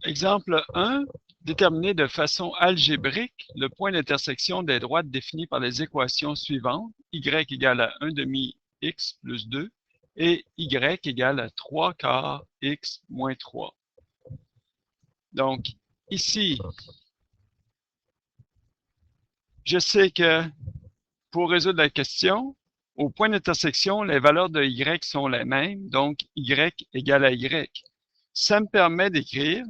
Exemple 1, déterminer de façon algébrique le point d'intersection des droites définies par les équations suivantes, y égale à 1 demi x plus 2 et y égale à 3 quarts x moins 3. Donc, ici, je sais que pour résoudre la question, au point d'intersection, les valeurs de y sont les mêmes, donc y égale à y. Ça me permet d'écrire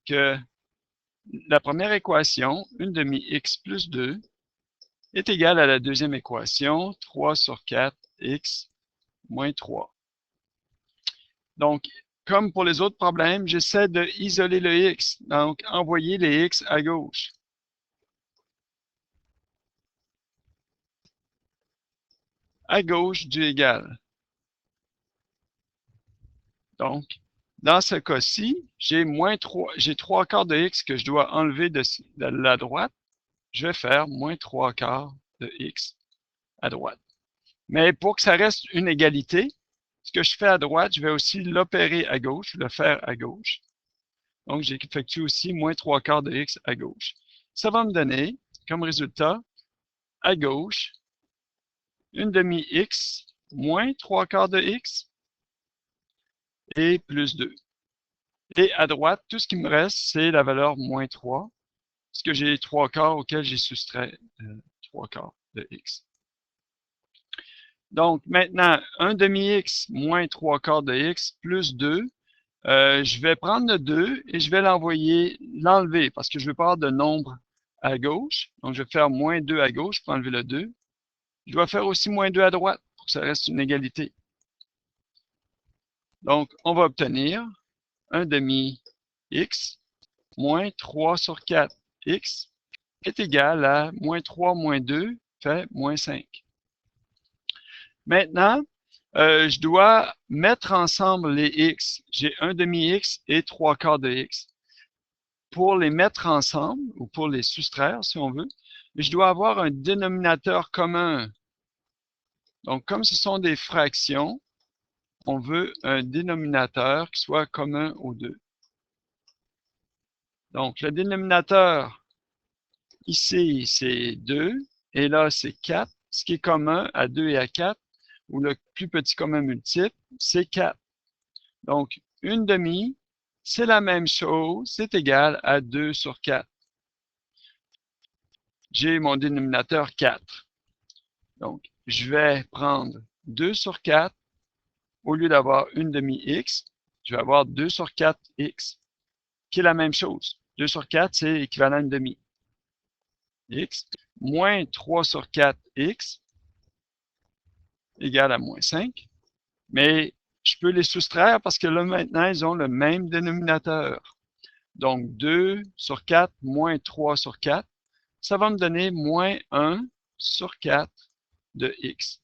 que la première équation, 1 demi x plus 2, est égale à la deuxième équation, 3 sur 4 x moins 3. Donc, comme pour les autres problèmes, j'essaie d'isoler le x, donc envoyer les x à gauche. À gauche du égal. Donc, dans ce cas-ci, j'ai 3 quarts de x que je dois enlever de la droite. Je vais faire moins 3 quarts de x à droite. Mais pour que ça reste une égalité, ce que je fais à droite, je vais aussi l'opérer à gauche, le faire à gauche. Donc, j'effectue aussi moins 3 quarts de x à gauche. Ça va me donner, comme résultat, à gauche, 1 demi x moins 3 quarts de x et plus 2. Et à droite, tout ce qui me reste, c'est la valeur moins 3, parce que j'ai 3 quarts auquel j'ai soustrait 3 quarts de x. Donc, maintenant, 1 demi-x moins 3 quarts de x plus 2. Je vais prendre le 2 et je vais l'enlever parce que je veux pas avoir de nombre à gauche. Donc, je vais faire moins 2 à gauche pour enlever le 2. Je dois faire aussi moins 2 à droite pour que ça reste une égalité. Donc, on va obtenir 1 demi-x moins 3 sur 4x est égal à moins 3 moins 2 fait moins 5. Maintenant, je dois mettre ensemble les x. J'ai 1 demi-x et 3 quarts de x. Pour les mettre ensemble, ou pour les soustraire, si on veut, je dois avoir un dénominateur commun. Donc, comme ce sont des fractions, on veut un dénominateur qui soit commun aux deux. Donc, le dénominateur, ici, c'est 2, et là, c'est 4. Ce qui est commun à 2 et à 4, ou le plus petit commun multiple, c'est 4. Donc, 1 demi, c'est la même chose, c'est égal à 2 sur 4. J'ai mon dénominateur 4. Donc, je vais prendre 2 sur 4. Au lieu d'avoir 1 demi-x, je vais avoir 2 sur 4x, qui est la même chose. 2 sur 4, c'est équivalent à 1 demi. X moins 3 sur 4x égale à moins 5. Mais je peux les soustraire parce que là, maintenant, ils ont le même dénominateur. Donc, 2 sur 4 moins 3 sur 4, ça va me donner moins 1 sur 4 de x.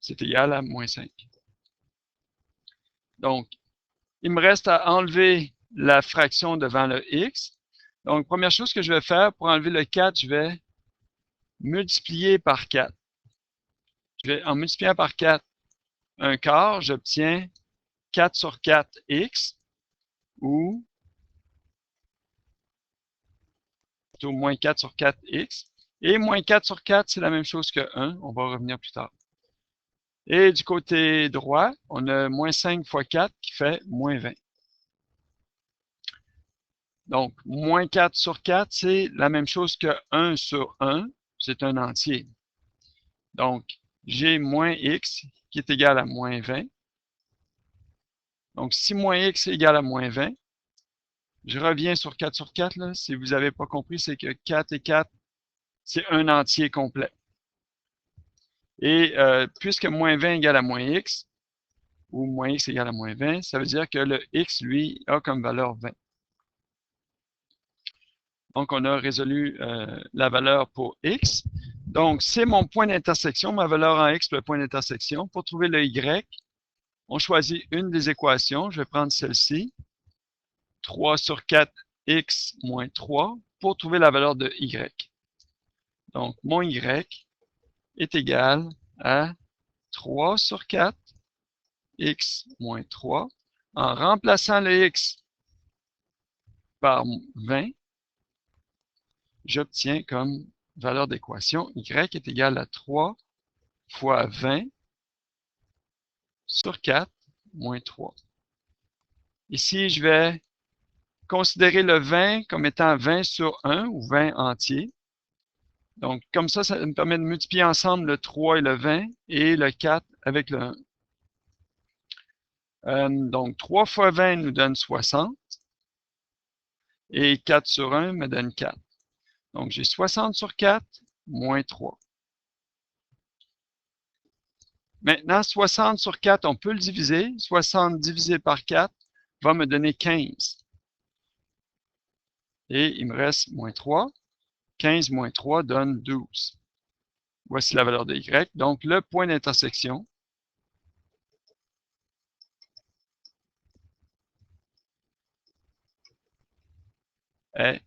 C'est égal à moins 5. Donc, il me reste à enlever la fraction devant le x. Donc, première chose que je vais faire, pour enlever le 4, je vais multiplier par 4. En multipliant par 4 un quart, j'obtiens 4 sur 4x, ou plutôt moins 4 sur 4x. Et moins 4 sur 4, c'est la même chose que 1. On va revenir plus tard. Et du côté droit, on a moins 5 fois 4 qui fait moins 20. Donc, moins 4 sur 4, c'est la même chose que 1 sur 1. C'est un entier. Donc, j'ai moins x qui est égal à moins 20. Donc, si moins x est égal à moins 20, je reviens sur 4 sur 4. Là. Si vous n'avez pas compris, c'est que 4 et 4, c'est un entier complet. Et puisque moins 20 égale à moins x, ou moins x égale à moins 20, ça veut dire que le x, lui, a comme valeur 20. Donc, on a résolu la valeur pour x. Donc, c'est mon point d'intersection, ma valeur en x, le point d'intersection. Pour trouver le y, on choisit une des équations. Je vais prendre celle-ci. 3 sur 4x moins 3 pour trouver la valeur de y. Donc, mon y est égal à 3 sur 4x moins 3. En remplaçant le x par 20, j'obtiens comme valeur d'équation y est égal à 3 fois 20 sur 4 moins 3. Ici, je vais considérer le 20 comme étant 20 sur 1 ou 20 entier. Donc, comme ça me permet de multiplier ensemble le 3 et le 20 et le 4 avec le 1. Donc, 3 fois 20 nous donne 60 et 4 sur 1 me donne 4. Donc, j'ai 60 sur 4 moins 3. Maintenant, 60 sur 4, on peut le diviser. 60 divisé par 4 va me donner 15. Et il me reste moins 3. 15 moins 3 donne 12. Voici la valeur de y. Donc, le point d'intersection est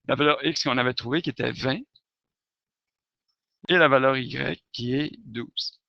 la valeur x qu'on avait trouvée qui était 20 et la valeur y qui est 12.